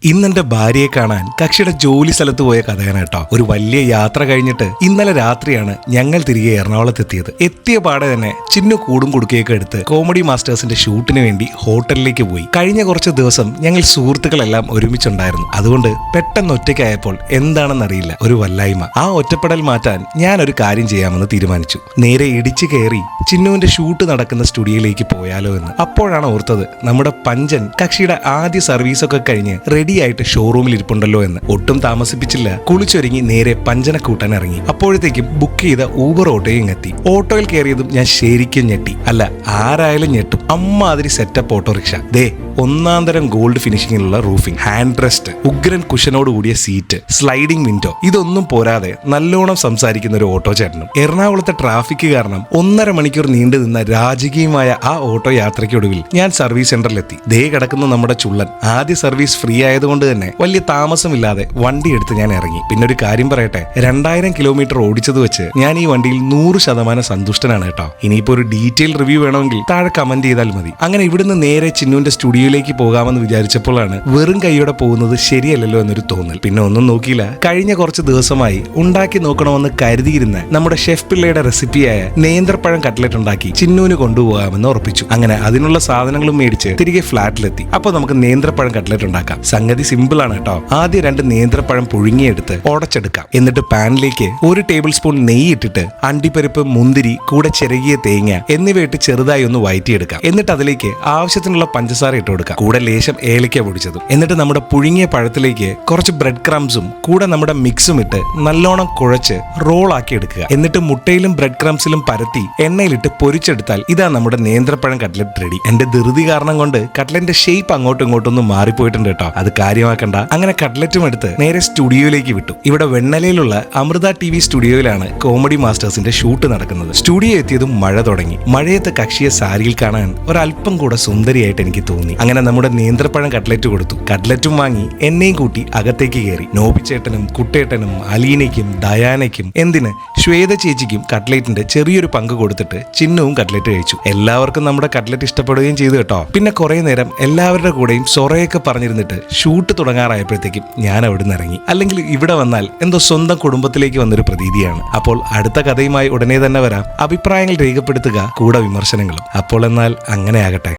ഇന്നെന്റെ ഭാര്യയെ കാണാൻ കക്ഷിയുടെ ജോലി സ്ഥലത്ത് പോയ കഥയാണ് കേട്ടോ. ഒരു വലിയ യാത്ര കഴിഞ്ഞിട്ട് ഇന്നലെ രാത്രിയാണ് ഞങ്ങൾ തിരികെ എറണാകുളത്തെത്തിയത്. എത്തിയ പാടെ തന്നെ ചിന്നു കൂടും കുടുക്കയൊക്കെ എടുത്ത് കോമഡി മാസ്റ്റേഴ്സിന്റെ ഷൂട്ടിന് വേണ്ടി ഹോട്ടലിലേക്ക് പോയി. കഴിഞ്ഞ കുറച്ച് ദിവസം ഞങ്ങൾ സുഹൃത്തുക്കളെല്ലാം ഒരുമിച്ചുണ്ടായിരുന്നു. അതുകൊണ്ട് പെട്ടെന്ന് ഒറ്റയ്ക്കായപ്പോൾ എന്താണെന്നറിയില്ല, ഒരു വല്ലായ്മ. ആ ഒറ്റപ്പെടൽ മാറ്റാൻ ഞാൻ ഒരു കാര്യം ചെയ്യാമെന്ന് തീരുമാനിച്ചു. നേരെ ഇടിച്ചു കയറി ചിന്നുവിന്റെ ഷൂട്ട് നടക്കുന്ന സ്റ്റുഡിയോയിലേക്ക് പോയാലോ എന്ന്. അപ്പോഴാണ് ഓർത്തത് നമ്മുടെ പഞ്ചൻ കക്ഷിയുടെ ആദ്യ സർവീസൊക്കെ കഴിഞ്ഞ് റെഡിയായിട്ട് ഷോറൂമിൽ ഇരിപ്പുണ്ടല്ലോ എന്ന്. ഒട്ടും താമസിപ്പിച്ചില്ല, കുളിച്ചൊരുങ്ങി നേരെ പഞ്ചനെ കൂട്ടാൻ ഇറങ്ങി. അപ്പോഴത്തേക്കും ബുക്ക് ചെയ്ത ഊബർ ഓട്ടോയും എത്തി. ഓട്ടോയിൽ കയറിയതും ഞാൻ ശരിക്കും ഞെട്ടി. അല്ല, ആരായാലും ഞെട്ടും. അമ്മാതിരി സെറ്റപ്പ് ഓട്ടോറിക്ഷ. ദേ, ഒന്നാം തരം ഗോൾഡ് ഫിനിഷിങ്ങിലുള്ള റൂഫിംഗ്, ഹാൻഡ് റെസ്റ്റ്, ഉഗ്രൻ കുഷനോട് കൂടിയ സീറ്റ്, സ്ലൈഡിംഗ് വിൻഡോ. ഇതൊന്നും പോരാതെ നല്ലോണം സംസാരിക്കുന്ന ഒരു ഓട്ടോ ചേട്ടനും. എറണാകുളത്തെ ട്രാഫിക് കാരണം 1.5 മണിക്കൂർ നീണ്ടു നിന്ന രാജകീയമായ ആ ഓട്ടോ യാത്രയ്ക്കൊടുവിൽ ഞാൻ സർവീസ് സെന്ററിലെത്തി. ദേ കിടക്കുന്ന നമ്മുടെ ചുള്ളൻ. ആദ്യ സർവീസ് ഫ്രീ ആയതുകൊണ്ട് തന്നെ വലിയ താമസമില്ലാതെ വണ്ടി എടുത്ത് ഞാൻ ഇറങ്ങി. പിന്നെ ഒരു കാര്യം പറയട്ടെ, 2000 കിലോമീറ്റർ ഓടിച്ചത് വെച്ച് ഞാൻ ഈ വണ്ടിയിൽ 100% സന്തുഷ്ടനാണ് കേട്ടോ. ഇനിയിപ്പോ ഒരു ഡീറ്റെയിൽ റിവ്യൂ വേണമെങ്കിൽ താഴെ കമന്റ് ചെയ്താൽ മതി. അങ്ങനെ ഇവിടുന്ന് നേരെ ചിന്നുവിന്റെ സ്റ്റുഡിയോയിലേക്ക് പോകാമെന്ന് വിചാരിച്ചപ്പോഴാണ് വെറും കൈയോടെ പോകുന്നത് ശരിയല്ലല്ലോ എന്നൊരു തോന്നൽ. പിന്നെ ഒന്നും നോക്കിയില്ല, കഴിഞ്ഞ കുറച്ച് ദിവസമായി ഉണ്ടാക്കി നോക്കണമെന്ന് കരുതിയിരുന്ന നമ്മുടെ ഷെഫ് പിള്ളയുടെ റെസിപ്പിയായ നേന്ത്രപ്പഴം കട്ട്ലറ്റ് ഉണ്ടാക്കി ചിന്നുവിന് കൊണ്ടുപോകാമെന്ന് ഉറപ്പിച്ചു. അങ്ങനെ അതിനുള്ള സാധനങ്ങളും മേടിച്ച് തിരികെ ഫ്ലാറ്റിലെത്തി. അപ്പൊ നമുക്ക് നേന്ത്രപ്പഴം കട്ട്ലറ്റ് ഉണ്ടാക്കാം. സംഗതി സിമ്പിൾ ആണ് കേട്ടോ. ആദ്യം 2 നേന്ത്രപ്പഴം പുഴുങ്ങിയെടുത്ത് ഉടച്ചെടുക്കാം. എന്നിട്ട് പാനിലേക്ക് 1 ടേബിൾ സ്പൂൺ നെയ്യ് ഇട്ടിട്ട് അണ്ടിപ്പരിപ്പ്, മുന്തിരി, കൂടെ ചിരകിയ തേങ്ങ എന്നിവയിട്ട് ചെറുതായി ഒന്ന് വഴറ്റിയെടുക്കാം. എന്നിട്ട് അതിലേക്ക് ആവശ്യത്തിനുള്ള പഞ്ചസാര ഇട്ട് കൊടുക്കാം, കൂടെ ലേശം ഏലക്ക പൊടിച്ചതും. എന്നിട്ട് നമ്മുടെ പുഴുങ്ങിയ പഴത്തിലേക്ക് കുറച്ച് ബ്രെഡ് ക്രംസും കൂടെ നമ്മുടെ മിക്സും ഇട്ട് നല്ലോണം കുഴച്ച് റോൾ ആക്കി എടുക്കുക. എന്നിട്ട് മുട്ടയിലും ബ്രെഡ് ക്രംസിലും പരത്തി എണ്ണയിലിട്ട് പൊരിച്ചെടുത്താൽ ഇതാ നമ്മുടെ നേന്ത്രപ്പഴം കട്ട്ലറ്റ് റെഡി. എന്റെ ധൃതി കാരണം കൊണ്ട് കട്ട്ലറ്റിന്റെ ഷേപ്പ് അങ്ങോട്ടും ഇങ്ങോട്ടും ഒന്ന് മാറിപ്പോയിട്ടുണ്ട് കേട്ടോ. അത് കാര്യമാക്കണ്ട. അങ്ങനെ കട്ട്ലറ്റും എടുത്ത് നേരെ സ്റ്റുഡിയോയിലേക്ക് വിട്ടു. ഇവിടെ വെണ്ണലയിലുള്ള അമൃത TV സ്റ്റുഡിയോയിലാണ് കോമഡി മാസ്റ്റേഴ്സിന്റെ ഷൂട്ട് നടക്കുന്നത്. സ്റ്റുഡിയോ എത്തിയതും മഴ തുടങ്ങി. മഴയത്ത് കക്ഷിയെ സാരിയിൽ കാണാൻ ഒരല്പം കൂടെ സുന്ദരിയായിട്ട് എനിക്ക് തോന്നി. അങ്ങനെ നമ്മുടെ നേന്ത്രപ്പഴം കട്ട്ലറ്റ് കൊടുത്തു. കട്ട്ലറ്റും വാങ്ങി എന്നെയും കൂട്ടി അകത്തേക്ക് കയറി. നോബിച്ചേട്ടനും കുട്ടേട്ടനും അലീനയ്ക്കും ഡയാനയ്ക്കും എന്തിന് ശ്വേത ചേച്ചിക്കും കട്ട്ലറ്റിന്റെ ചെറിയൊരു പങ്ക് കൊടുത്തിട്ട് ചിന്നുവും കട്ട്ലറ്റ് കഴിച്ചു. എല്ലാവർക്കും നമ്മുടെ കട്ട്ലറ്റ് ഇഷ്ടപ്പെടുകയും ചെയ്തു കേട്ടോ. പിന്നെ കുറെ നേരം എല്ലാവരുടെ കൂടെയും സൊറയൊക്കെ പറഞ്ഞിരുന്നിട്ട് ഷൂട്ട് തുടങ്ങാറായപ്പോഴത്തേക്കും ഞാൻ അവിടെ നിന്ന് ഇറങ്ങി. അല്ലെങ്കിൽ ഇവിടെ വന്നാൽ എന്തോ സ്വന്തം കുടുംബത്തിലേക്ക് വന്നൊരു പ്രതീതിയാണ്. അപ്പോൾ അടുത്ത കഥയുമായി ഉടനെ തന്നെ വരാം. അഭിപ്രായങ്ങൾ രേഖപ്പെടുത്തുക, കൂടെ വിമർശനങ്ങളും. അപ്പോൾ എന്നാൽ അങ്ങനെ ആകട്ടെ.